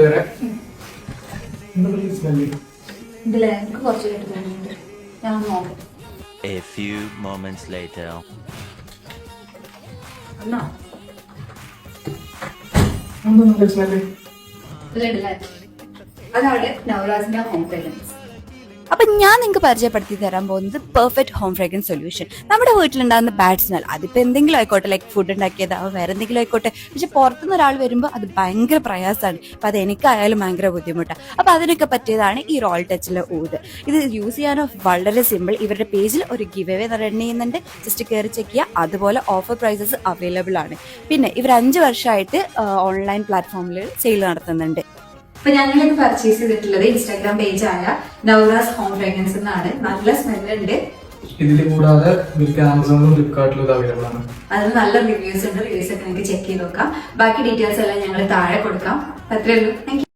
കൂട്ടുകാരെ ഇതിലെ എനിക്ക് കുറച്ച് തോന്നുന്നുണ്ട്. ഞാൻ നോക്കാം. A few moments later. എന്നാ അതാണ് നവരാജിന്റെ ഹോം ഫ്രാഗ്രൻസ്. അപ്പൊ ഞാൻ നിങ്ങൾക്ക് പരിചയപ്പെടുത്തി തരാൻ പോകുന്നത് പെർഫെക്റ്റ് ഹോം ഫ്രാഗ്രൻസ് സൊല്യൂഷൻ. നമ്മുടെ വീട്ടിലുണ്ടാകുന്ന ബാഡ് സ്മെൽ അതിപ്പോ എന്തെങ്കിലും ആയിക്കോട്ടെ, ലൈക്ക് ഫുഡ് ഉണ്ടാക്കിയതാവും വേറെ എന്തെങ്കിലും ആയിക്കോട്ടെ, പക്ഷെ പുറത്തുനിന്ന് ഒരാൾ വരുമ്പോൾ അത് ഭയങ്കര പ്രയാസമാണ്. അപ്പൊ അത് എനിക്കായാലും ഭയങ്കര ബുദ്ധിമുട്ടാണ്. അപ്പൊ അതിനൊക്കെ പറ്റിയതാണ് ഈ റോയൽ ടച്ചിലെ ഊത്. ഇത് യൂസ് ചെയ്യാനോ വളരെ സിമ്പിൾ. ഇവരുടെ പേജിൽ ഒരു ഗിവ് അവേ റൺ ചെയ്യുന്നുണ്ട്, ജസ്റ്റ് കയറി ചെക്ക് ചെയ്യുക. അതുപോലെ ഓഫർ പ്രൈസസ് അവൈലബിൾ ആണ്. പിന്നെ ഇവർ 5 വർഷമായിട്ട് ഓൺലൈൻ പ്ലാറ്റ്ഫോമിൽ സെയിൽ നടത്തുന്നുണ്ട്. അപ്പൊ ഞങ്ങളിത് പർച്ചേസ് ചെയ്തിട്ടുള്ളത് ഇൻസ്റ്റാഗ്രാം പേജായ നവറാസ് ഹോം ഫ്രാഗ്രൻസ് എന്നാണ്. നല്ല സ്മെല്ലുണ്ട്. ഇതിൽ കൂടാതെ ഇവർക്ക് ആമസോണിലും ഫ്ലിപ്കാർട്ടിലും ഇത് അവൈലബിൾ ആണ്. അതിന് നല്ല റിവ്യൂസ് ഉണ്ട്. റിവ്യൂസ് ഒക്കെ നിങ്ങൾക്ക് ചെക്ക് ചെയ്ത് നോക്കാം. ബാക്കി ഡീറ്റെയിൽസ് എല്ലാം ഞങ്ങൾ താഴെ കൊടുക്കാം. അത്രേ ഉള്ളൂ. Thank you.